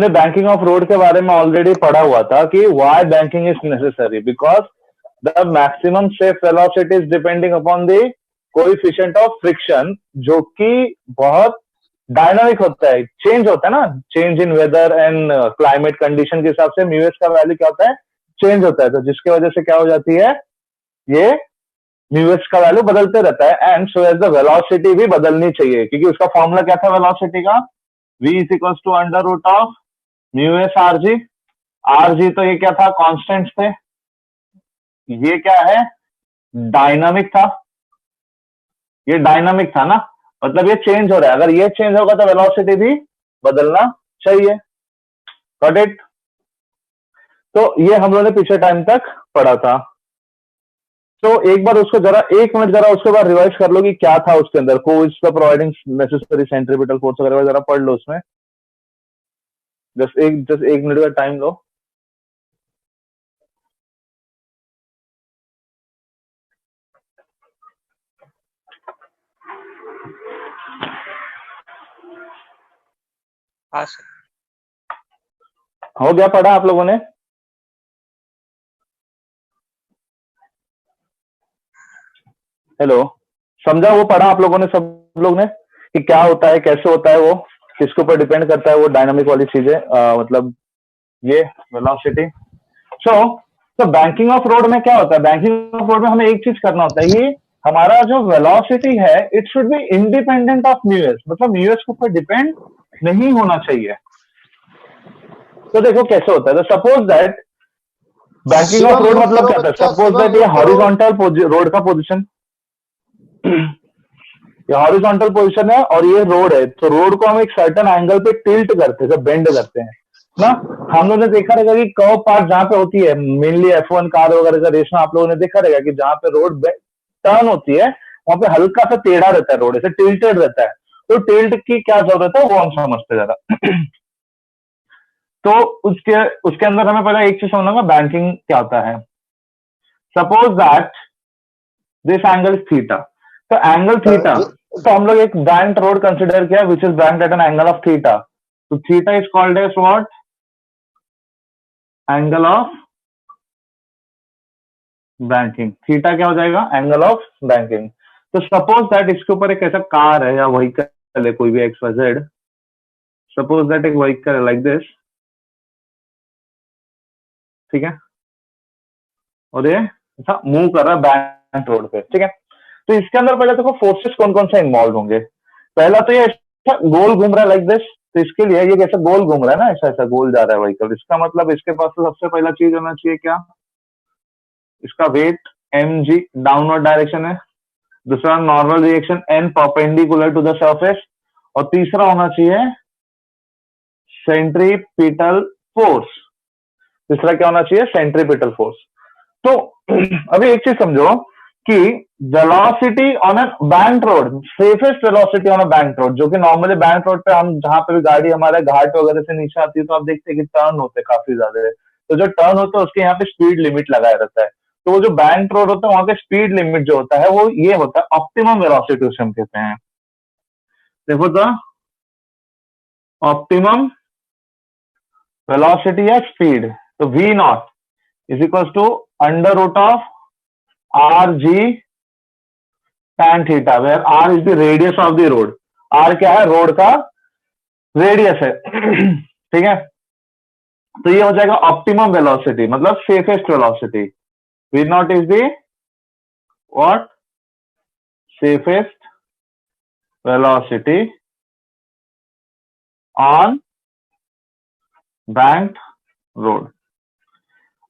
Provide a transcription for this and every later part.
हमने banking of road के बारे में ऑलरेडी पढ़ा हुआ था कि why banking is necessary, because the maximum safe velocity is depending upon the coefficient of friction, जो कि बहुत डायनामिक होता है, चेंज होता है ना, change in weather and climate condition के हिसाब से म्यूएस का वैल्यू क्या होता है, चेंज होता है। तो जिसकी वजह से क्या हो जाती है, ये म्यूएस का वैल्यू बदलते रहता है, and so as the velocity भी बदलनी चाहिए, क्योंकि उसका फॉर्मूला क्या था वेलोसिटी का, v is equal to under root of mu s r g. R g तो ये क्या था, कांस्टेंट थे, ये क्या है, डायनामिक था, ये डायनामिक था ना, मतलब ये चेंज हो रहा है, अगर ये चेंज होगा तो वेलोसिटी भी बदलना चाहिए। Got it? तो ये हम लोगों ने पिछले टाइम तक पढ़ा था। तो एक बार उसको जरा 1 मिनट जरा उसके बाद रिवाइज कर लो कि क्या था उसके अंदर, को is the providing necessary centripetal force वगैरह, जरा पढ़ लो उसमें, जस्ट एक मिनट का टाइम लो। हाँ सर। हो गया पढ़ा आप लोगों ने? हेलो, समझा वो पढ़ा आप लोगों ने, सब लोग ने, कि क्या होता है, कैसे होता है, वो किसके ऊपर डिपेंड करता है, वो डायनामिक वाली चीजें, मतलब ये वेलोसिटी। तो बैंकिंग ऑफ रोड में क्या होता है, बैंकिंग ऑफ रोड में हमें एक चीज करना होता है कि हमारा जो वेलोसिटी है it should be independent of mu s, मतलब म्यूएस के ऊपर डिपेंड नहीं होना चाहिए। तो देखो कैसे होता है, तो suppose that banking of road मतलब क्या होता है, सपोज दैट ये हॉरिजॉन्टल रोड का पोजीशन, ये हॉरिजॉन्टल पोजीशन है और ये रोड है, तो रोड को हम एक सर्टेन एंगल पे टिल्ट करते हैं, बेंड करते हैं ना। हम लोगों ने देखा रहेगा कि कर्व पार्ट जहां पे होती है, मेनली F1 कार वगैरह का रेस में आप लोगों ने देखा रहेगा कि जहां पे रोड टर्न होती है वहां पे हल्का सा टेढ़ा रहता है, रोड ऐसे टिल्टेड रहता है। तो टिल्ट की क्या जरूरत है वो हम समझते जरा। तो उसके उसके अंदर हमें पहले एक चीज समझना होगा, बैंकिंग क्या होता है। Suppose that this angle theta, तो एंगल थीटा, तो हम लोग एक बैंक्ड रोड कंसिडर किया which is banked at an angle of theta, तो theta is called as what, angle of banking. Theta क्या हो जाएगा, एंगल ऑफ बैंकिंग। तो सपोज दैट इसके ऊपर एक ऐसा कार है या व्हीकल है, कोई भी x y z, suppose that एक व्हीकल है लाइक दिस, ठीक है, और ये ऐसा मूव कर रहा है बैंक रोड पे, ठीक है। तो इसके अंदर पहले देखो फोर्सेस कौन कौन से इन्वॉल्व होंगे। पहला तो ये ऐसा गोल घूम रहा है लाइक दिस, तो इसके लिए ये कैसा गोल घूम रहा है ना, ऐसा ऐसा गोल जा रहा है व्हीकल, इसका मतलब इसके पास तो सबसे पहला चीज होना चाहिए क्या, इसका वेट mg डाउनवर्ड डायरेक्शन है, दूसरा normal reaction n perpendicular to the surface, और तीसरा होना चाहिए सेंट्रीपिटल फोर्स। तीसरा क्या होना चाहिए, सेंट्रीपिटल फोर्स। तो अभी एक चीज समझो कि velocity on a bank road, safest velocity on a bank road, जो कि नॉर्मली बैंक रोड पे हम जहां पे भी गाड़ी हमारे घाट वगैरह से नीचे आती है तो आप देखते हैं कि टर्न होते हैं काफी ज्यादा, तो जो टर्न होता है उसके यहाँ पे स्पीड लिमिट लगाया रहता है। तो वो जो बैंक रोड होता है वहां पे स्पीड लिमिट जो होता है वो ये होता है ऑप्टिमम वेलोसिटी, उसे हम कहते हैं। देखो तो ऑप्टिमम वेलोसिटी या स्पीड, तो v naught is equal to under root of R G tan theta, where r is the radius of the road. R क्या है, रोड का रेडियस है। ठीक है, तो ये हो जाएगा ऑप्टिमम वेलोसिटी, मतलब safest velocity. V naught is the what, safest velocity on bank road.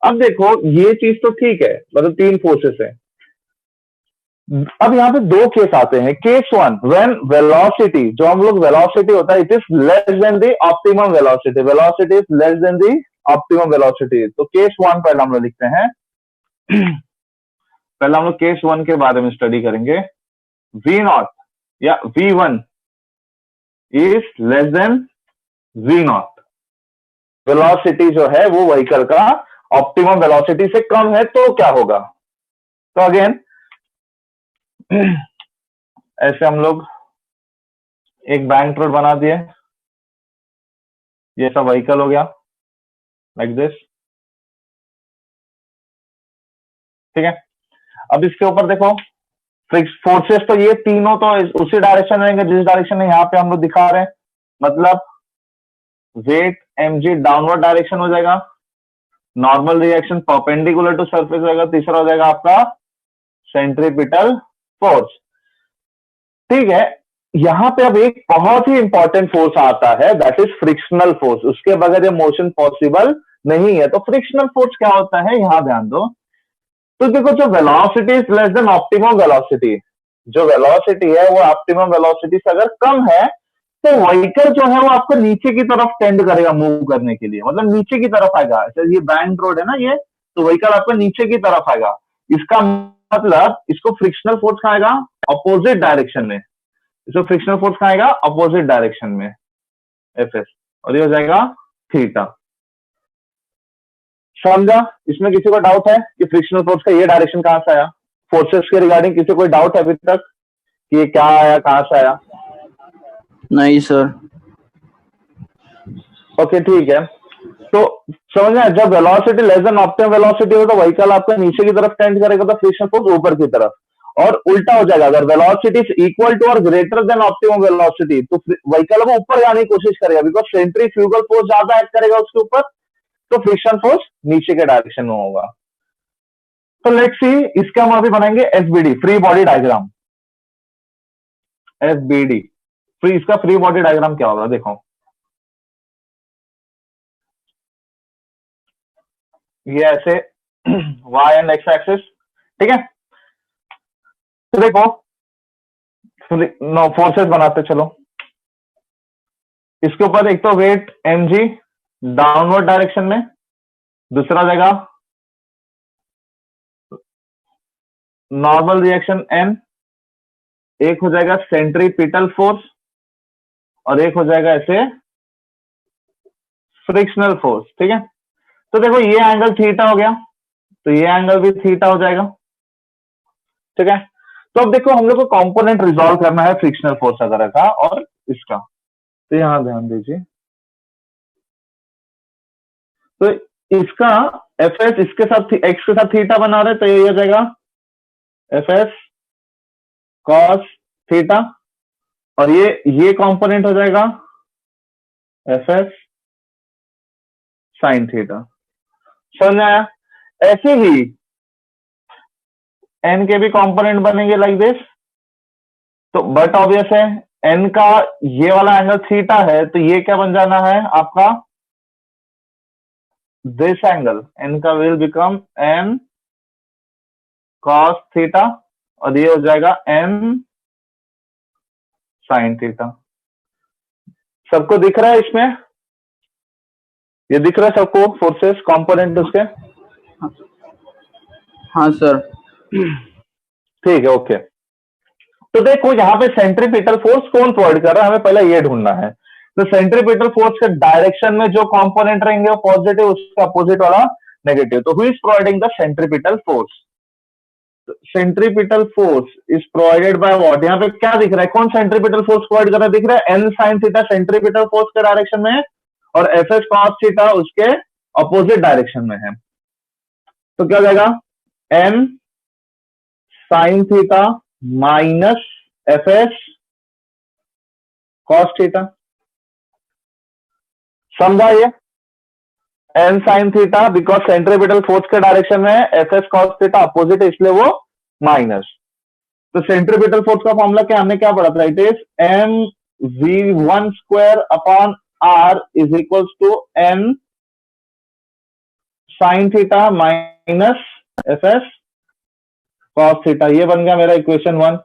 अब देखो ये चीज तो ठीक है, मतलब 3 फोर्सेस है। अब यहाँ पे 2 केस आते हैं। केस 1, व्हेन वेलोसिटी, जो हम लोग वेलोसिटी होता है it is less than the optimum velocity, velocity is less than the optimum velocity. तो केस 1 पहले हम लोग लिखते हैं। पहले हम लोग केस 1 के बारे में स्टडी करेंगे। वी नॉट या V1 is less than V not, velocity जो है वो व्हीकल का ऑप्टिमम वेलोसिटी से कम है, तो क्या होगा। तो अगेन ऐसे हम लोग एक बैंक रोड बना दिए, ये सब व्हीकल हो गया लाइक दिस, ठीक है। अब इसके ऊपर देखो फोर्सेस, तो ये तीनों तो उसी डायरेक्शन में रहेंगे जिस डायरेक्शन में यहाँ पे हम लोग दिखा रहे हैं, मतलब वेट mg डाउनवर्ड डायरेक्शन हो जाएगा, normal reaction perpendicular to surface रहेगा, तीसरा हो जाएगा आपका सेंट्रीपिटल फोर्स, ठीक है। यहाँ पे अब एक बहुत ही इंपॉर्टेंट फोर्स आता है, दैट इज फ्रिक्शनल फोर्स। उसके बगैर ये मोशन पॉसिबल नहीं है। तो फ्रिक्शनल फोर्स क्या होता है, यहां ध्यान दो। तो देखो, जो velocity is less than optimum velocity, जो वेलोसिटी है वो ऑप्टिमम वेलोसिटी से अगर कम है, तो व्हीकल जो है वो आपको नीचे की तरफ टेंड करेगा मूव करने के लिए, मतलब नीचे की तरफ आएगा। ये बैंक रोड है ना ये, तो व्हीकल आपको नीचे की तरफ आएगा। इसका मतलब इसको फ्रिक्शनल फोर्स कहाँ आएगा, अपोजिट डायरेक्शन में। इसको फ्रिक्शनल फोर्स कहाँ आएगा, अपोजिट डायरेक्शन में, एफ एस, और ये हो जाएगा थीटा। समझा? इसमें किसी को डाउट है कि फ्रिक्शनल फोर्स का ये डायरेक्शन कहां से आया? फोर्सेस के रिगार्डिंग किसी को कोई डाउट है अभी तक कि ये क्या आया, कहां से आया? नहीं सर। ओके, ठीक है। तो समझना, जब velocity less than optimum velocity हो तो व्हीकल आपका नीचे की तरफ टेंड करेगा, तो फ्रिक्शन फोर्स ऊपर की तरफ, और उल्टा हो जाएगा। अगर वेलोसिटी इज इक्वल टू और ग्रेटर देन ऑप्टिमम वेलोसिटी, तो व्हीकल वो ऊपर जाने की कोशिश करेगा, बिकॉज सेंट्रीफ्यूगल फोर्स ज्यादा एक्ट करेगा उसके ऊपर, तो फ्रिक्शन फोर्स नीचे के डायरेक्शन में होगा। तो लेट्स सी, इसका हम अभी बनाएंगे FBD, free body diagram. FBD free, इसका फ्री बॉडी डायग्राम क्या होगा, देखो ये ऐसे वाई एंड एक्स एक्सिस, ठीक है। तो देखो, नो फोर्सेस बनाते चलो। इसके ऊपर एक तो वेट mg डाउनवर्ड डायरेक्शन में, दूसरा जगह नॉर्मल रिएक्शन n, एक हो जाएगा सेंट्रीपिटल फोर्स, और एक हो जाएगा ऐसे फ्रिक्शनल फोर्स, ठीक है। तो देखो, ये एंगल थीटा हो गया, तो ये एंगल भी थीटा हो जाएगा, ठीक है। तो अब देखो, हम लोग को कंपोनेंट रिजॉल्व करना है फ्रिक्शनल फोर्स वगैरह का और इसका, तो यहां ध्यान दीजिए। तो इसका एफ एस इसके साथ एक्स के साथ थीटा बना रहे, तो ये हो जाएगा एफ एस कॉस थीटा, और ये कंपोनेंट हो जाएगा एफ एस साइन थीटा। समझ आया? ऐसे ही एन के भी कंपोनेंट बनेंगे लाइक दिस। तो बट ऑब्वियस है, एन का ये वाला एंगल थीटा है, तो ये क्या बन जाना है आपका, दिस एंगल एन का will become an cos theta, और ये हो जाएगा एन साइन थीटा। सबको दिख रहा है इसमें? ये दिख रहा है सबको फोर्सेस कंपोनेंट उसके? हाँ सर। ठीक है, ओके। तो देखो, यहाँ पे सेंट्रीपिटल फोर्स कौन प्रोवाइड कर रहा है, हमें पहले ये ढूंढना है। तो सेंट्रीपिटल फोर्स के डायरेक्शन में जो कंपोनेंट रहेंगे वो पॉजिटिव, उसका अपोजिट वाला नेगेटिव। तो who is providing the centripetal force? Centripetal force is provided by what? यहाँ पे क्या दिख रहा है, कौन सेंट्रीपिटल फोर्स प्रोवाइड कर रहा है? दिख रहा है n sine theta centripetal force के डायरेक्शन में है, और एफ एस कॉस थीटा उसके अपोजिट डायरेक्शन में है। तो क्या हो जाएगा, n sine theta minus f S cos theta. समझा ये? N sine theta because centripetal force के डायरेक्शन में है, f S cos theta opposite है, इसलिए वो माइनस। तो सेंट्रीपिटल फोर्स का फॉर्मूला क्या, हमने क्या पढ़ा था? It is M v one square upon are is equal to n sine theta minus f S cos theta. ये बन गया मेरा इक्वेशन 1।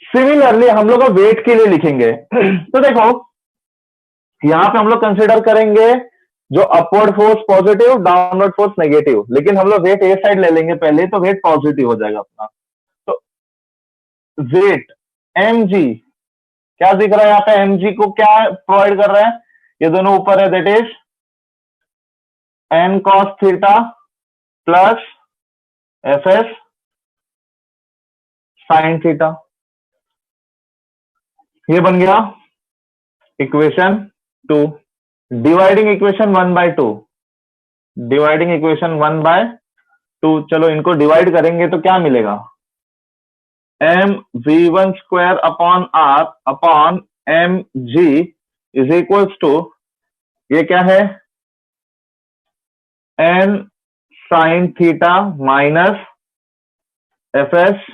सिमिलरली हम लोग वेट के लिए लिखेंगे। तो देखो, यहां पे हम लोग कंसिडर करेंगे जो upward force positive, downward force negative, लेकिन हम लोग वेट ए साइड ले लेंगे पहले, तो वेट पॉजिटिव हो जाएगा अपना। तो वेट mg क्या दिख रहा है यहाँ पे, mg को क्या प्रोवाइड कर रहा है, ये दोनों ऊपर है, that is n cos theta plus F s sine theta. ये बन गया equation 2 dividing equation 1/2 dividing equation 1/2 चलो इनको डिवाइड करेंगे तो क्या मिलेगा M v one square upon are upon M G is equals to ये क्या है n sine theta minus f S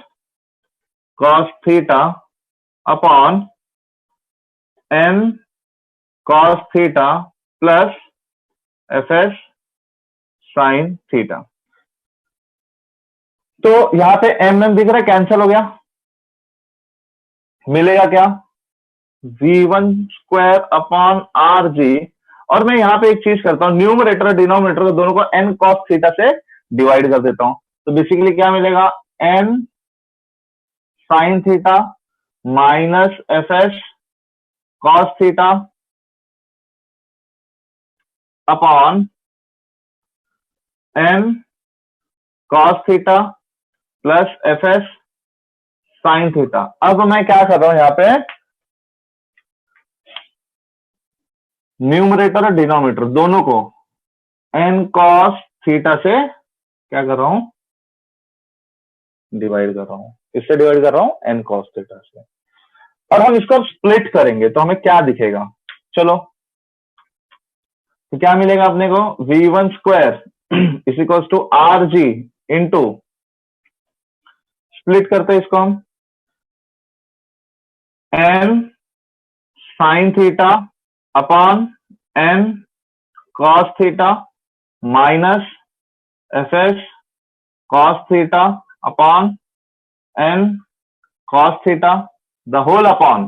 cos theta upon n cos theta plus F s sine theta. तो यहां पे एम एम दिख रहा है cancel हो गया, मिलेगा क्या v one square upon are g. और मैं यहां पे एक चीज करता हूं न्यूमरेटर और डिनोमिनेटर दोनों को एन कॉस थीटा से डिवाइड कर देता हूं। तो बेसिकली क्या मिलेगा n sine theta minus f S cos theta upon n cos theta plus F s sine theta. अब मैं क्या कर रहा हूं यहां पे न्यूमरेटर और डिनोमिनेटर दोनों को एन कॉस थीटा से क्या कर रहा हूं डिवाइड कर रहा हूं, इससे डिवाइड कर रहा हूं एन कॉस थीटा से। और हम इसको स्प्लिट करेंगे तो हमें क्या दिखेगा चलो तो क्या मिलेगा अपने को v one square is equals to are g into split करते हैं इसको हम n sine theta upon n cos theta minus f S cos theta upon n cos theta the whole upon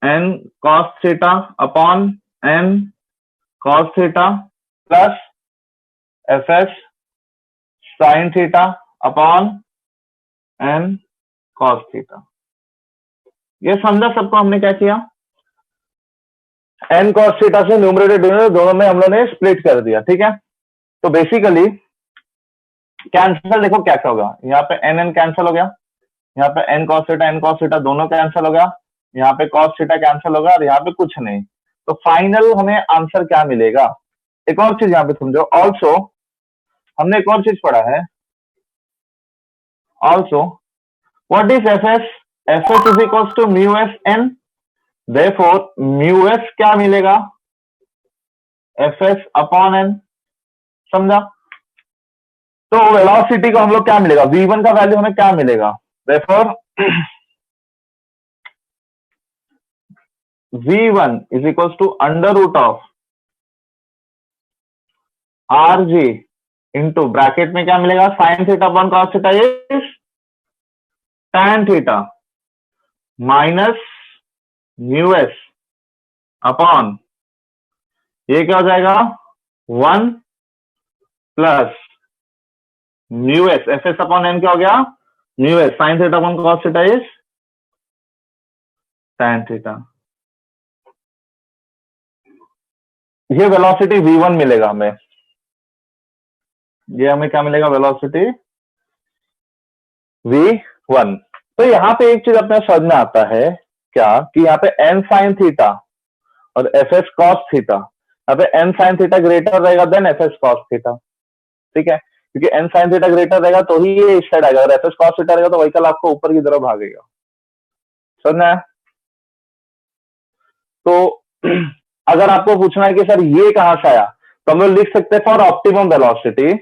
n cos theta upon n cos theta plus F s sine theta upon n cos theta. ये समझा सबको हमने क्या किया n cos theta से numerator दोनों में हम लोगों ने स्प्लिट कर दिया, ठीक है। तो बेसिकली कैंसिल देखो क्या क्या होगा यहाँ पे एन एन कैंसिल हो गया, यहाँ पे एन कॉस थीटा दोनों कैंसिल हो गया, यहाँ पे कॉस थीटा कैंसिल होगा और यहाँ पे कुछ नहीं। तो फाइनल हमें आंसर क्या मिलेगा। एक और चीज यहाँ पे समझो ऑल्सो हमने एक और चीज पढ़ा है also what is f s is equal to mu s n therefore mu s क्या मिलेगा एफ एस अपॉन एन समझा। तो वेलोसिटी को हम लोग क्या मिलेगा v1 का वैल्यू हमें क्या मिलेगा therefore v1 is equal to under root of are g into bracket में क्या मिलेगा sine theta upon cos theta is tan theta minus mu s upon ये क्या हो जाएगा 1 plus mu s f s upon n क्या हो गया mu s sine theta upon cos theta is tan theta. ये वेलोसिटी v1 मिलेगा हमें, ये हमें क्या मिलेगा वेलोसिटी v1। तो यहाँ पे एक चीज अपने समझ में आता है क्या कि यहाँ पे n साइन थीटा और एफ एस कॉस थीटा, यहाँ पे n साइन थीटा ग्रेटर रहेगा than f S cos theta, ठीक है। क्योंकि n साइन थीटा ग्रेटर रहेगा तो ही ये इस साइड आएगा, अगर एफ एस कॉस थीटा रहेगा तो व्हीकल आपको ऊपर की तरफ भागेगा, समझना है। तो अगर आपको पूछना है कि सर ये कहां से आया तो हम लोग लिख सकते हैं फॉर ऑप्टिमम वेलोसिटी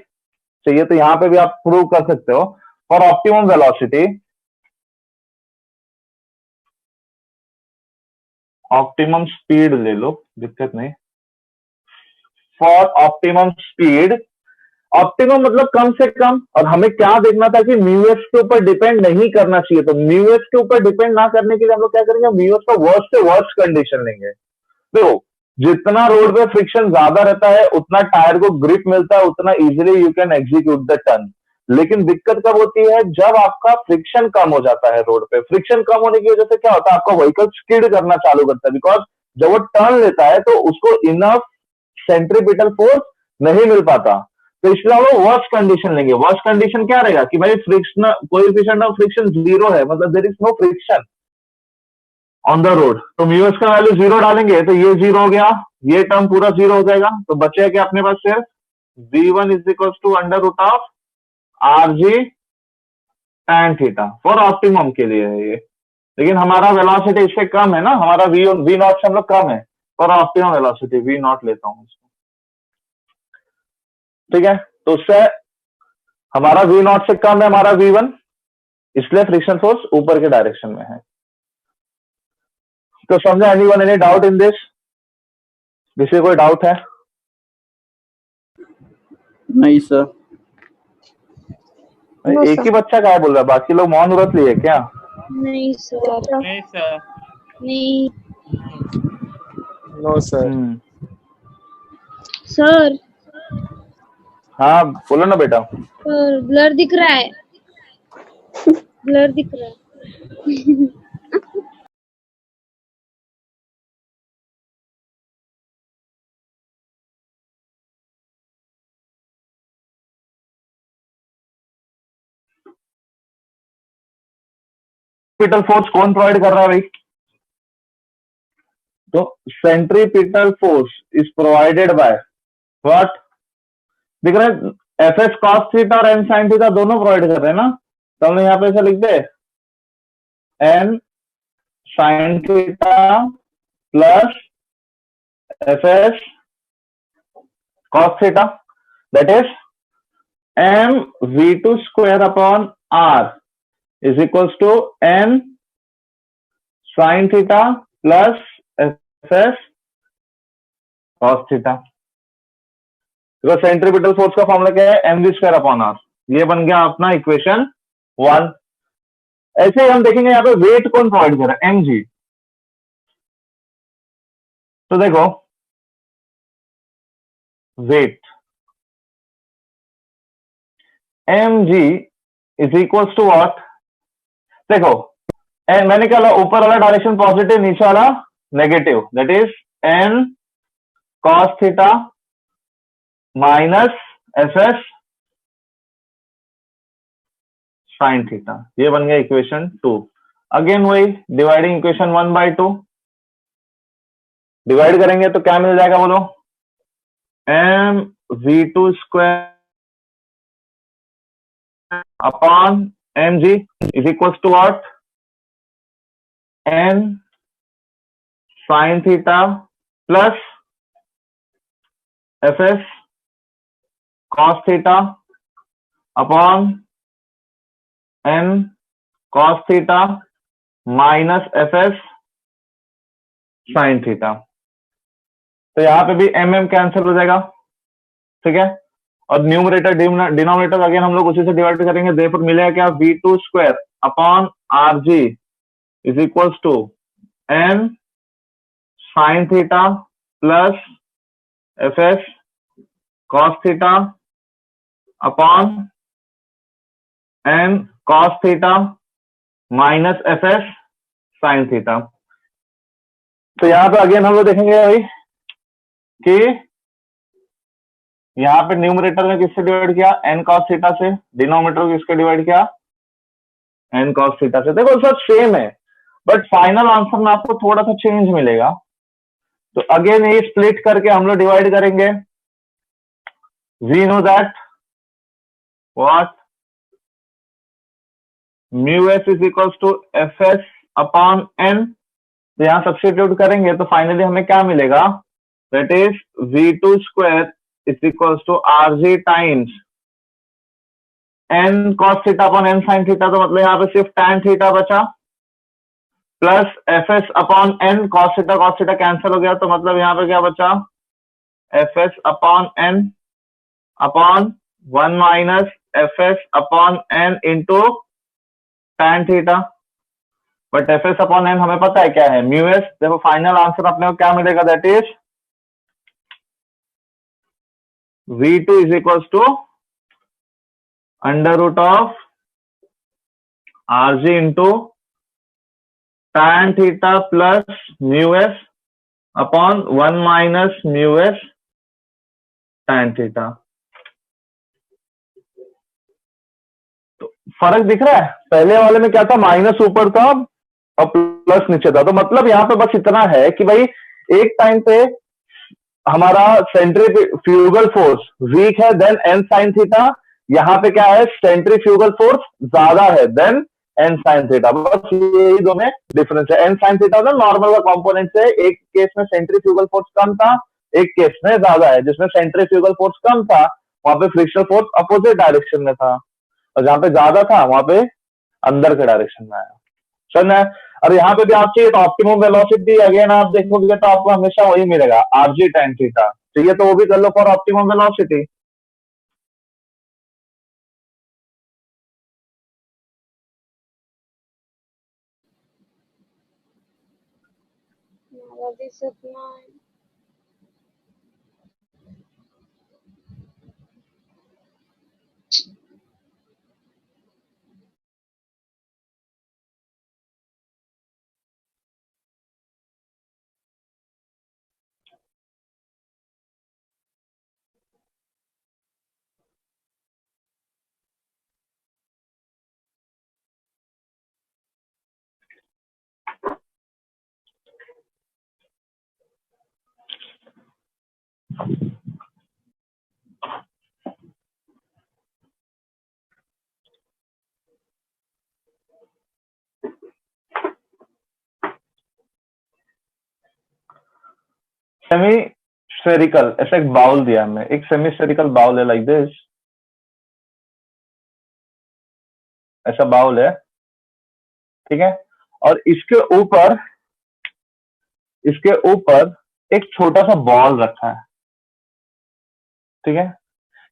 चाहिए तो यहां पे भी आप प्रूव कर सकते हो for optimum velocity optimum speed ले लो दिक्कत नहीं, फॉर ऑप्टिमम स्पीड ऑप्टिमम मतलब कम से कम। और हमें क्या देखना था कि म्यूएस के ऊपर डिपेंड नहीं करना चाहिए, तो म्यूएस के ऊपर डिपेंड ना करने के लिए हम लोग क्या करेंगे म्यूएस का वर्स्ट से वर्स्ट कंडीशन लेंगे। देखो जितना रोड पे फ्रिक्शन ज्यादा रहता है उतना टायर को ग्रिप मिलता है, उतना easily you can execute the turn. लेकिन दिक्कत कब होती है जब आपका फ्रिक्शन कम हो जाता है रोड पे। फ्रिक्शन कम होने की वजह से क्या होता है आपका व्हीकल स्किड करना चालू करता है, बिकॉज जब वो टर्न लेता है तो उसको इनफ सेंट्रीपिटल फोर्स नहीं मिल पाता। तो इसलिए हम लोग वर्स्ट कंडीशन लेंगे। वर्स्ट कंडीशन क्या रहेगा कि भाई फ्रिक्शन कोएफिशिएंट ऑफ फ्रिक्शन 0 है, मतलब there is no friction. On the road, तो म्यू एस का वैल्यू 0 डालेंगे तो ये 0 हो गया, ये टर्म पूरा 0 हो जाएगा, तो बचेगा क्या अपने पास सिर्फ v1 is equal to under root of R G tan theta for optimum के लिए है ये। लेकिन हमारा वेलोसिटी इससे कम है ना, हमारा वी नॉट से हम लोग कम है, for optimum velocity v naught लेता हूं इसको, ठीक है। तो उससे हमारा वी नॉट से कम है हमारा v1, इसलिए फ्रिक्शन फोर्स ऊपर के डायरेक्शन में है। तो समझे anyone, any doubt in this? किसी कोई डाउट है? नहीं सर। एक ही बच्चा क्या बोल रहा है, बाकी लोग मौन व्रत लिए क्या? नहीं सर। नहीं सर। नहीं नो सर। सर। हाँ बोलो ना बेटा। सर ब्लर दिख रहा है, ब्लर दिख रहा है। सेंट्रीपिटल फोर्स कौन प्रोवाइड कर रहा है भाई? तो centripetal force is provided by what? दिख रहा है, एफ एस कॉस थीटा और एन साइन थीटा दोनों प्रोवाइड कर रहे हैं ना, तो हमने यहाँ पे ऐसा लिख दे N sine theta plus F S cos theta, that is M we two square upon R is equals to n sin theta plus fs cos theta। तो सेंट्रीपिटल फोर्स का फॉर्मूला क्या है? M we square upon r. ये बन गया अपना equation 1। ऐसे ही हम देखेंगे यहाँ पे वेट कौन प्रोवाइड कर रहा है? M g. तो देखो weight M G is equals to what? देखो मैंने क्या बोला, ऊपर वाला डायरेक्शन पॉजिटिव, नीचे वाला negative, that is n cos theta minus f s sine theta. ये बन गया इक्वेशन 2। अगेन वही डिवाइडिंग इक्वेशन 1/2, डिवाइड करेंगे तो क्या मिल जाएगा बोलो? M we two square upon M G is equals to what? N sine theta plus F S cos theta upon n cos theta minus f s sine theta. तो यहां पे भी एम एम कैंसिल हो जाएगा, ठीक है। और numerator denominator again हम लोग उसी से डिवाइड करेंगे, देयरफॉर मिलेगा क्या? V two square upon R G is equals to n sine theta plus F S cos theta upon n cos theta minus f s sine theta. तो यहां पे अगेन हम लोग देखेंगे भाई कि यहां पे न्यूमरेटर में किससे डिवाइड किया? एन कॉस थीटा से। डिनोमिनेटर को किसके डिवाइड किया? एन कॉस थीटा से। देखो सब सेम है, बट फाइनल आंसर में आपको थोड़ा सा चेंज मिलेगा। तो अगेन ये स्प्लिट करके हम लोग डिवाइड करेंगे। We know that what? Mu s is equals to f s upon n. तो यहां सब्स्टिट्यूट करेंगे तो फाइनली हमें क्या मिलेगा? That is v two square is equals to are g times n cos theta upon n sine theta, तो मतलब यहाँ पे सिर्फ टैन थीटा बचा, plus F s upon n cos theta cancel हो गया, तो मतलब यहाँ पे क्या बचा? F s upon n upon 1 minus f s upon n into tan theta. But f s upon n हमें पता है क्या है? Mu s. देखो फाइनल आंसर अपने को क्या मिलेगा? That is V2 is equals to under root of RG into tan theta plus mu s upon 1 minus mu s tan theta. तो फर्क दिख रहा है? पहले वाले में क्या था? माइनस ऊपर था और प्लस नीचे था। तो मतलब यहाँ पे बस इतना है कि भाई एक टाइम पे हमारा सेंट्रीफ्यूगल फोर्स वीक है देन एन साइन थीटा, यहाँ पे क्या है सेंट्रीफ्यूगल फोर्स ज्यादा है देन एन साइन थीटा। बस यही दो में डिफरेंस है। एन साइन थीटा ना नॉर्मल का कॉम्पोनेंट है, एक केस में सेंट्रीफ्यूगल फोर्स कम था, एक केस में ज्यादा है। जिसमें सेंट्रीफ्यूगल फोर्स कम था वहां पे फ्रिक्शनल फोर्स अपोजिट डायरेक्शन में था, और जहां पे ज्यादा था वहां पे अंदर के डायरेक्शन में आया। समझ है? और यहाँ पे भी आप चाहिए तो ऑप्टिमम वेलोसिटी अगेन आप देखोगे तो आपको हमेशा वही मिलेगा आरजी tan थीटा। चाहिए तो वो भी कर लो फॉर ऑप्टिमम वेलोसिटी। मला दिसत नाही. सेमी स्फेरिकल ऐसा एक बाउल दिया हमने, एक सेमी स्फेरिकल बाउल है लाइक दिस, ऐसा बाउल है, ठीक है। और इसके ऊपर एक छोटा सा बॉल रखा है, ठीक है।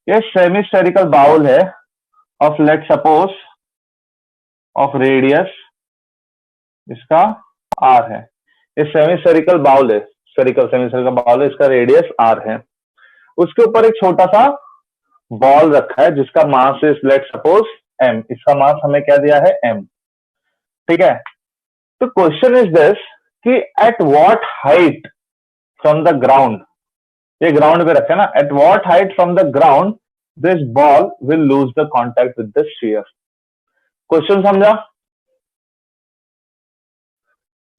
ये सेमी स्फेरिकल बाउल है of let suppose of radius इसका आर है। ये सेमी स्फेरिकल बाउल है, स्फेरिकल सेमी स्फेरिकल बाउल है, इसका रेडियस आर है। उसके ऊपर एक छोटा सा बॉल रखा है जिसका mass is let suppose m, इसका मास हमें क्या दिया है एम, ठीक है। तो क्वेश्चन इज दिस कि at what height from the ground, ये ग्राउंड पे रखे ना, at what height from the ground this ball will lose the contact with the sphere. Question समझा?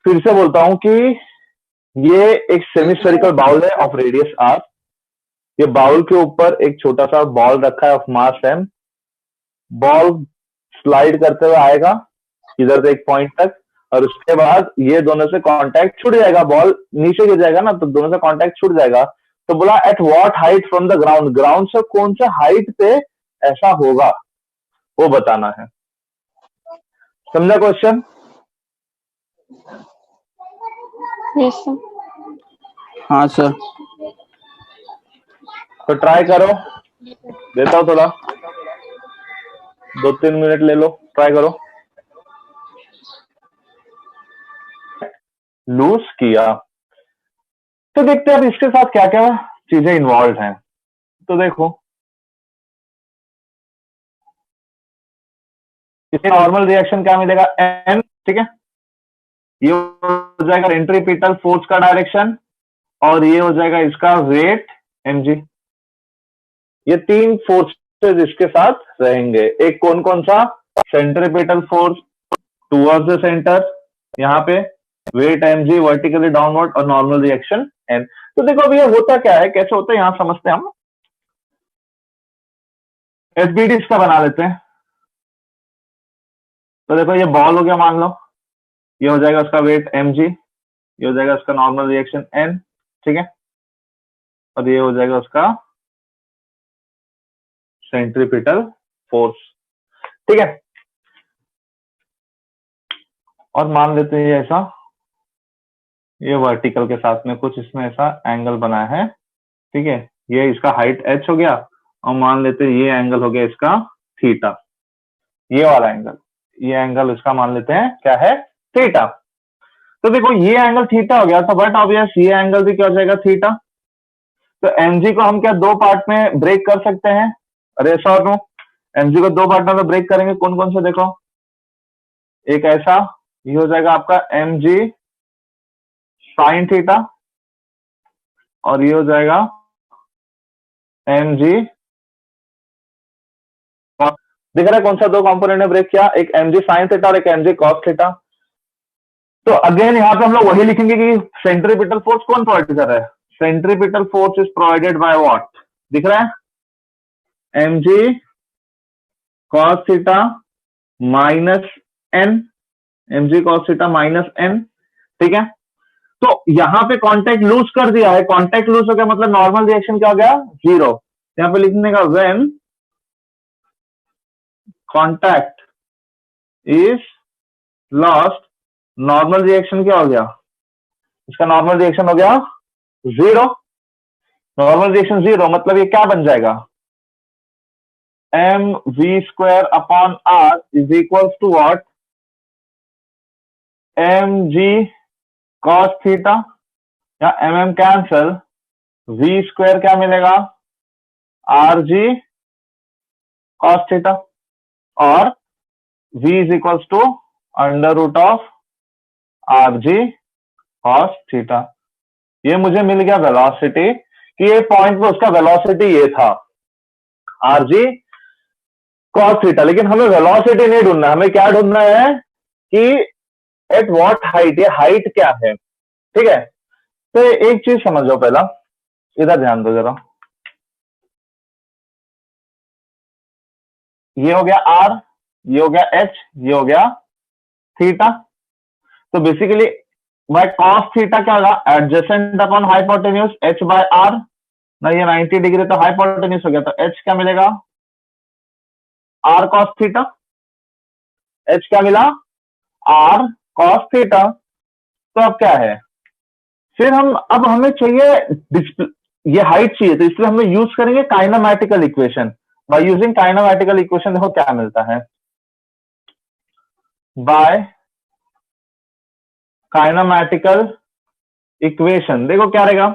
फिर से बोलता हूं कि ये एक सेमी स्फेरिकल बाउल है ऑफ रेडियस आर। ये बाउल के ऊपर एक छोटा सा बॉल रखा है of mass m. Ball slide करते हुए आएगा इधर से एक पॉइंट तक, और उसके बाद ये दोनों से कांटेक्ट छूट जाएगा, बॉल नीचे गिर जाएगा ना, तो दोनों से कांटेक्ट छूट जाएगा। तो बोला eight what height from the ground, ground से कौन से हाइट पे ऐसा होगा वो बताना है। समझा क्वेश्चन? Yes, sir. हाँ सर। तो ट्राई करो, देता हूं थोड़ा, 2-3 मिनट ले लो, ट्राई करो। लूज किया तो देखते हैं अब इसके साथ क्या क्या चीजें इन्वॉल्व हैं। तो देखो इसमें नॉर्मल रिएक्शन क्या मिलेगा एन, ठीक है। ये हो जाएगा सेंट्रीपिटल फोर्स का डायरेक्शन, और ये हो जाएगा इसका वेट mg। ये तीन फोर्सेस इसके साथ रहेंगे। एक कौन कौन सा, centripetal force towards the centre, यहाँ पे वेट mg वर्टिकली डाउनवर्ड, और नॉर्मल रिएक्शन n। तो देखो अभी ये होता क्या है, कैसे होता है यहां समझते हैं हम। एफबीडी इसका बना लेते हैं। तो देखो ये बॉल हो गया मान लो, ये हो जाएगा उसका वेट mg, ये हो जाएगा उसका नॉर्मल रिएक्शन n, ठीक है। और ये हो जाएगा उसका सेंट्रीपिटल फोर्स, ठीक है। और मान लेते हैं ये ऐसा, ये वर्टिकल के साथ में कुछ इसमें ऐसा एंगल बना है, ठीक है। ये इसका हाइट h हो गया, और मान लेते हैं ये एंगल हो गया इसका थीटा, ये वाला एंगल, ये एंगल इसका मान लेते हैं क्या है थीटा। तो देखो ये एंगल थीटा हो गया, तो बट ऑब्वियस ये एंगल भी क्या हो जाएगा थीटा। तो mg को हम क्या दो पार्ट में ब्रेक कर सकते हैं, अरे ऐसा और नो, mg को दो पार्ट में ब्रेक करेंगे कौन कौन से, देखो एक ऐसा, ये हो जाएगा आपका mg साइन थीटा, और ये हो जाएगा mg, दिख रहा है कौन सा दो कंपोनेंट ने ब्रेक किया, एक mg साइन थीटा और एक mg कॉस थीटा। तो अगेन यहाँ पे हम लोग वही लिखेंगे कि सेंट्रीपिटल फोर्स कौन प्रोवाइड कर रहा है? Centripetal force is provided by what? दिख रहा है? mg cos theta minus n, mg cos theta minus n, ठीक है। तो यहां पे कांटेक्ट लूज कर दिया है, कांटेक्ट लूज हो गया मतलब नॉर्मल रिएक्शन क्या हो गया? जीरो। यहां पे लिखने का when contact is lost, normal reaction क्या हो गया? इसका नॉर्मल रिएक्शन हो गया जीरो। नॉर्मल रिएक्शन जीरो मतलब ये क्या बन जाएगा? M we square upon are is equal to what? M G cos theta या M M cancel, V square क्या मिलेगा? आर जी कॉस थीटा, और v is equals to under root of R G cos theta. ये मुझे मिल गया velocity, कि ये point पे उसका वेलोसिटी ये था आर जी कॉस थीटा। लेकिन हमें वेलोसिटी नहीं ढूंढना, हमें क्या ढूंढना है कि एट व्हाट हाइट, ये हाइट क्या है, ठीक है। तो एक चीज समझो, पहला इधर ध्यान दो जरा, ये हो गया आर, ये हो गया एच, ये हो गया थीटा। तो बेसिकली बाय कॉस थीटा क्या होगा? Adjacent upon hypotenuse h by r ना, ये 90 डिग्री तो हाइपोटेन्यूज हो गया, तो एच क्या मिलेगा? Are cos theta. एच क्या मिला? R cos theta. तो अब क्या है, फिर हम अब हमें चाहिए ये हाइट चाहिए, तो इसलिए हमें यूज करेंगे काइनेमैटिकल इक्वेशन। बाय यूजिंग काइनेमैटिकल इक्वेशन देखो क्या मिलता है, बाय काइनेमैटिकल इक्वेशन देखो क्या रहेगा।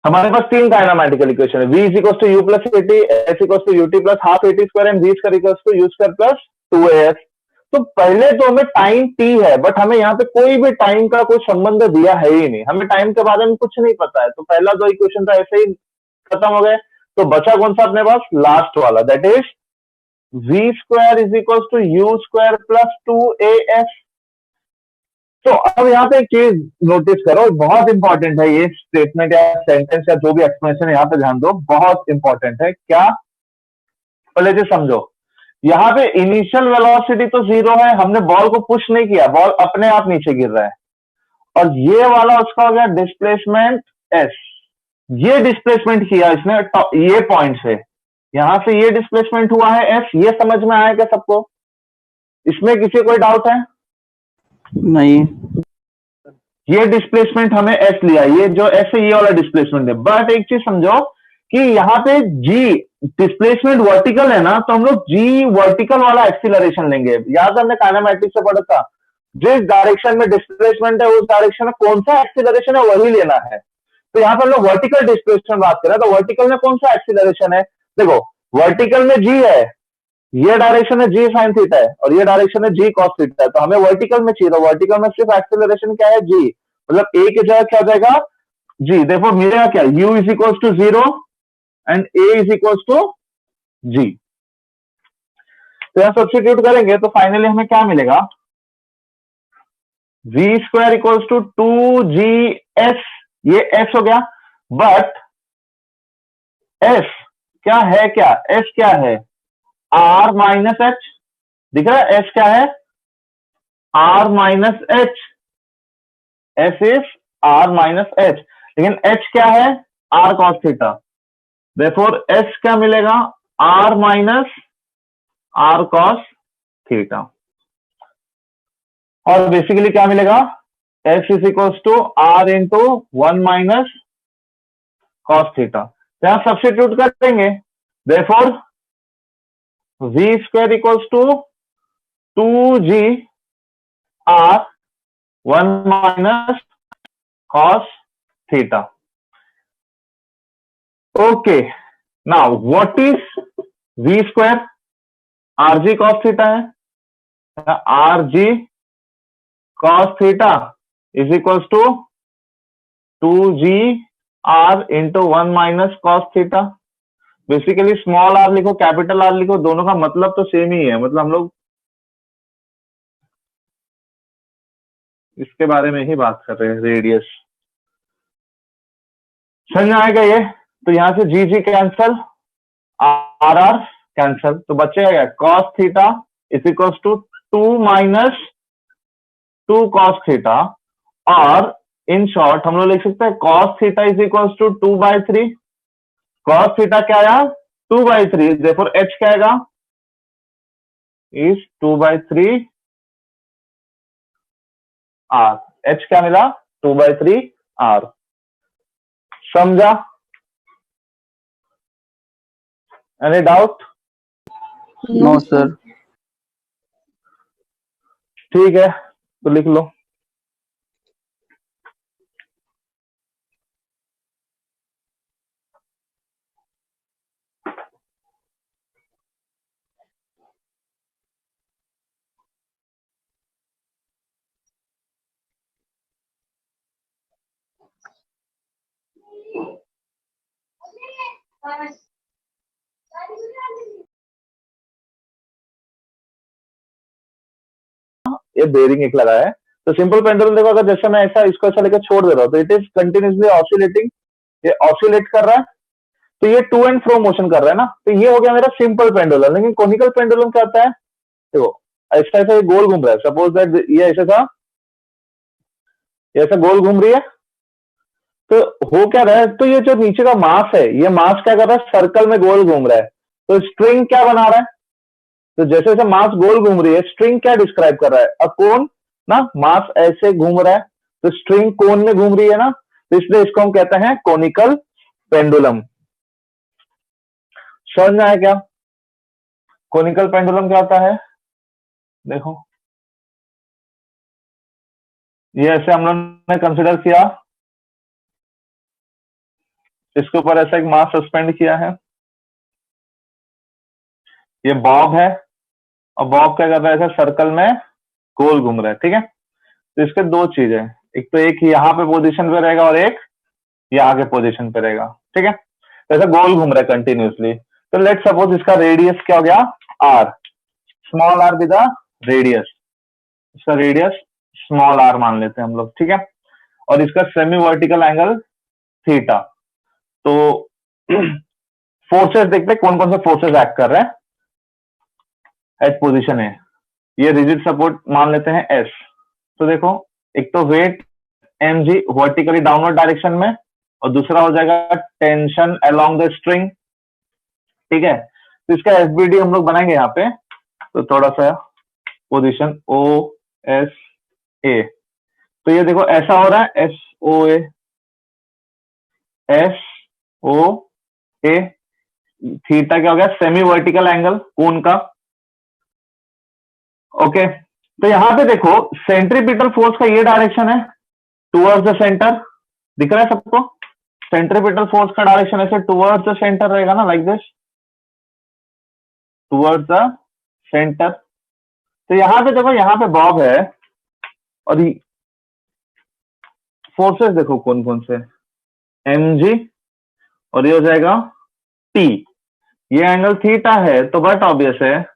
हमारे पास तीन काइनेमैटिकल इक्वेशन है, v is equal to u plus a t, h equal to u t plus half a t square and v square equal to u square plus 2as। तो पहले तो हमें टाइम t है, बट हमें यहाँ पे कोई भी टाइम का कोई संबंध दिया है ही नहीं, हमें टाइम के बारे में कुछ नहीं पता है। तो पहला दो इक्वेशन तो ऐसे ही खत्म हो गए। तो बचा कौन सा अपने पास? लास्ट वाला, that is v square is equal to u square plus 2as। तो अब यहाँ पे एक चीज नोटिस करो, बहुत इंपॉर्टेंट है ये स्टेटमेंट या सेंटेंस या जो भी एक्सप्लेनेशन है, यहाँ पे ध्यान दो, बहुत इंपॉर्टेंट है। क्या? पहले से समझो, यहाँ पे इनिशियल वेलोसिटी तो जीरो है, हमने बॉल को पुश नहीं किया, बॉल अपने आप नीचे गिर रहा है। और ये वाला उसका हो गया डिस्प्लेसमेंट एस, ये डिस्प्लेसमेंट किया इसने ये पॉइंट से, यहां से ये डिस्प्लेसमेंट हुआ है एस। ये समझ में आया क्या सबको? इसमें किसी कोई डाउट है? नहीं। ये डिस्प्लेसमेंट हमें एस लिया, ये जो एस है ये वाला डिस्प्लेसमेंट है। बट एक चीज समझो कि यहाँ पे जी डिस्प्लेसमेंट वर्टिकल है ना, तो हम लोग जी वर्टिकल वाला एक्सीलरेशन लेंगे। याद हमने काइनेमैटिक्स से पढ़ा था, जिस डायरेक्शन में डिस्प्लेसमेंट है उस डायरेक्शन में कौन सा एक्सीलरेशन है वही लेना है। तो यहाँ पर हम लोग वर्टिकल डिस्प्लेसमेंट बात कर रहे हैं, तो वर्टिकल में कौन सा एक्सीलरेशन है? देखो वर्टिकल में जी है, ये डायरेक्शन है जी साइन थीटा है, और ये डायरेक्शन है जी कॉस थीटा है। तो हमें वर्टिकल में चाहिए, तो वर्टिकल में सिर्फ एक्सेलरेशन क्या है? जी, मतलब ए की जगह क्या हो जाएगा? जी। देखो मिलेगा क्या? u is equal to zero and A is equal to G. तो यहां सब्स्टिट्यूट करेंगे तो फाइनली हमें क्या मिलेगा? v square equals to 2gs, ये s हो गया। बट s क्या है? क्या s क्या है? r माइनस एच, दिख रहा है? s क्या है? r minus h, s is r minus h. लेकिन h क्या है? r cos theta. Therefore s क्या मिलेगा? r minus r cos theta. और बेसिकली क्या मिलेगा? s is equals to r into 1 minus cos theta. यहां सब्स्टिट्यूट करेंगे, therefore v square equals to 2g r 1 minus cos theta. Okay, now what is v square? R ji cos theta है, r ji cos theta is equals to 2g r into 1 minus cos theta. Basically small r लिखो capital r लिखो, दोनों का मतलब तो same ही है, मतलब हम लोग इसके बारे में ही बात कर रहे हैं, रेडियस। समझ आएगा ये? तो यहां से g g cancel, r r cancel, तो बचेगा क्या? Cos theta is equal to 2 minus 2 cos theta, और इन शॉर्ट हम लोग लिख सकते हैं cos theta is equal to 2/3। Cos theta क्या आया? 2/3, देयरफॉर एच क्या आएगा? Is 2/3 are. एच क्या मिला? 2/3 आर। समझा? Any doubt? No sir. ठीक है, तो लिख लो। ये बेरिंग एक लगा है, तो सिंपल पेंडुलम देखो, अगर जैसे मैं ऐसा इसको ऐसा लेकर छोड़ दे रहा हूँ तो इट इज कंटिन्यूसली ऑसिलेटिंग, ये ऑसिलेट कर रहा है, तो ये टू एंड फ्रो मोशन कर रहा है ना, तो ये हो गया मेरा सिंपल पेंडुलम। लेकिन कोनिकल पेंडुलम क्या होता है? देखो ऐसा ऐसा ये गोल घूम रहा है, सपोज दैट ये ऐसा था, ये ऐसा गोल घूम रही है, तो हो क्या रहा है? तो ये जो नीचे का मास है, ये मास क्या कर रहा है? सर्कल में गोल घूम रहा है, तो स्ट्रिंग क्या बना रहा है? तो जैसे जैसे मास गोल घूम रही है, स्ट्रिंग क्या डिस्क्राइब कर रहा है? अ कोन ना, मास ऐसे घूम रहा है, तो स्ट्रिंग कोन में घूम रही है ना, तो इसलिए इसको हम कहते हैं कोनिकल पेंडुलम। समझ में आया क्या? कोनिकल पेंडुलम क्या होता है? देखो ये ऐसे हम लोग ने कंसिडर किया, इसके ऊपर ऐसा एक मास सस्पेंड किया है, ये बॉब है, और बॉब क्या कर रहा है? ऐसा सर्कल में गोल घूम रहा है, ठीक है? तो इसके दो चीजें, एक तो एक यहाँ पे पोजीशन पे रहेगा और एक यहाँ के पोजीशन पे रहेगा, ठीक है? तो ऐसा गोल घूम रहा है कंटिन्यूसली। तो लेट सपोज इसका रेडियस क्या हो गया? R, small R with radius, इसका रेडियस स्मॉल आर मान लेते हैं हम लोग, ठीक है? और इसका सेमी वर्टिकल एंगल थीटा। तो फोर्सेस देखते हैं कौन कौन से फोर्सेस एक्ट कर रहे हैं एट पोजीशन ए। ये रिजिड सपोर्ट मान लेते हैं एस। तो देखो, एक तो weight M G vertically downward direction में, और दूसरा हो जाएगा टेंशन अलोंग द स्ट्रिंग, ठीक है? तो इसका एफबीडी हम लोग बनाएंगे यहाँ पे, तो थोड़ा सा पोजीशन ओ एस ए, तो ये देखो ऐसा हो रहा है, एस ओ ए, एस ओ ए, थीटा क्या हो गया? सेमी वर्टिकल एंगल कोन का, ओके? तो यहां पे देखो सेंट्रीपिटल फोर्स का ये डायरेक्शन है टुवर्ड्स द सेंटर, दिख रहा है सबको? सेंट्रीपिटल फोर्स का डायरेक्शन ऐसे टुवर्ड्स द सेंटर रहेगा ना, like this, towards the centre. तो यहां पे देखो, यहां पे बॉब है, और फोर्सेस देखो कौन कौन से, एम जी, और ये हो जाएगा टी। ये एंगल थीटा है, तो बट ऑब्वियस है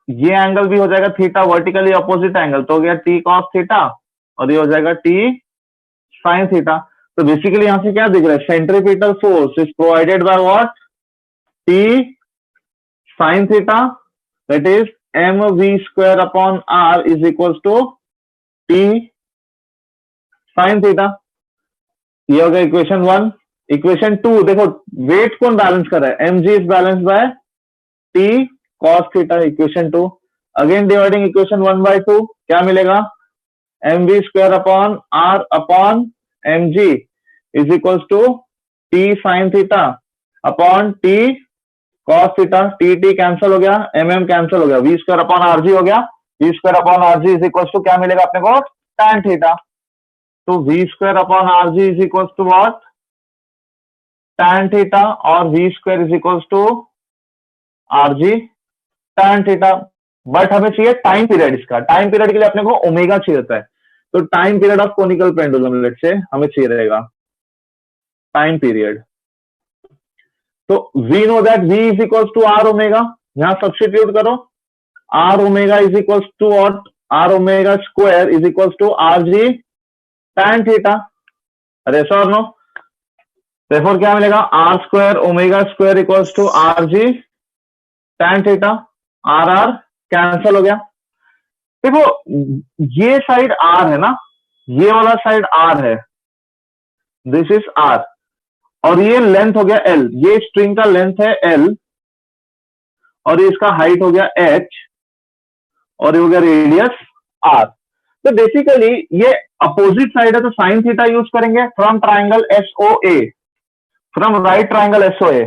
ये एंगल भी हो जाएगा थीटा, वर्टिकली अपोजिट एंगल, तो हो गया टी कॉस थीटा, और ये हो जाएगा टी साइन थीटा। तो बेसिकली यहां से क्या दिख रहा है? Centripetal force is provided by what? T sine theta, that is M we square upon are is equal to T sine theta. ये हो गया इक्वेशन 1। इक्वेशन 2 देखो, वेट कौन बैलेंस कर रहा है? M G is balance by T cos theta, equation 2। Again dividing equation 1/2, क्या मिलेगा? M we square upon are upon M G is equal to T sine theta upon T cos theta. T T cancel हो गया, M M cancel हो गया, V square upon are G हो गया, V square upon R G is equal to क्या मिलेगा अपने को? tan theta. तो we square upon R G is equal to what? tan theta, और V square is equal to R G tan theta. But हमें चाहिए time period, इसका time period के लिए अपने को ओमेगा चाहिए होता है, तो time period of conical pendulum let's say हमें चाहिए रहेगा टाइम पीरियड। तो we know that v is equal to R omega, यहां सब्स्टिट्यूट करो, R omega is equal to what? Are omega square is equal to R G tan theta. अरे sir no, therefore क्या मिलेगा, R square omega square equals to R G tan theta. R R cancel हो गया। देखो ये side are है ना, ये वाला साइड आर है, दिस इज आर, और ये लेंथ हो गया एल, ये स्ट्रिंग का लेंथ है एल, और ये इसका हाइट हो गया एच, और ये हो गया रेडियस आर। तो बेसिकली ये अपोजिट साइड है, तो साइन थीटा यूज करेंगे from triangle S O A, from right triangle S O A,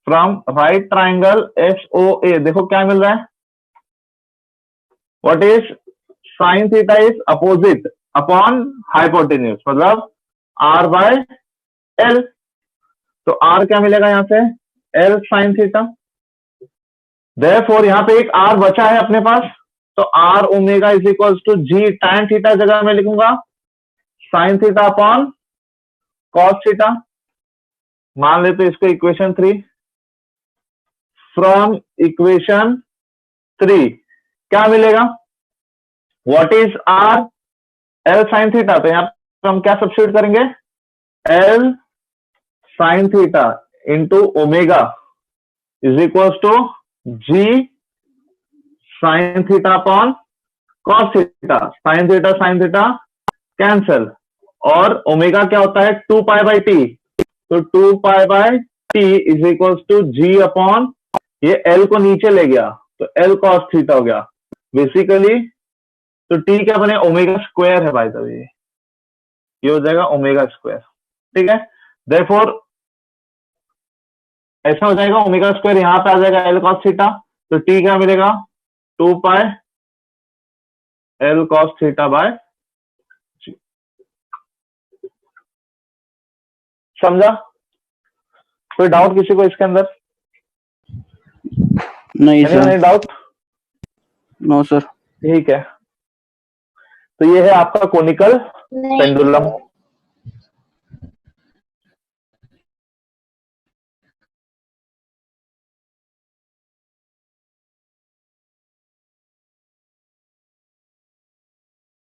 from right triangle S O A. देखो क्या मिल रहा है, what is sine theta is opposite upon hypotenuse, मतलब आर बाय एल। तो R क्या मिलेगा यहां से, एल साइन थीटा। देयरफॉर यहां पे एक आर बचा है अपने पास, तो R omega is equal to G tan theta जगह में लिखूंगा sine theta upon cos theta. मान लेते इसको इक्वेशन 3। फ्रॉम इक्वेशन 3 क्या मिलेगा, what is R, L sine theta. तो यहां पर हम क्या सब्स्टिट्यूट करेंगे, L sine theta into omega is equal to G sine theta upon cos theta. Sine theta cancel, और ओमेगा क्या होता है 2 पाई बाई टी, तो 2 pi by T is equal to G upon, ये एल को नीचे ले गया तो एल कॉस थीटा हो गया बेसिकली। तो टी क्या बने, ओमेगा स्क्वायर है भाई साहब, ये हो जाएगा ओमेगा स्क्वायर, ठीक है। देयरफॉर ऐसा हो जाएगा, ओमेगा स्क्वायर यहां पे आ जाएगा एल कॉस थीटा, तो टी क्या मिलेगा 2 pi L cos theta by G. समझा, कोई डाउट किसी को इसके अंदर, नहीं सर। डाउट? No sir. ठीक है, तो ये है आपका कोनिकल नहीं पेंडुलम।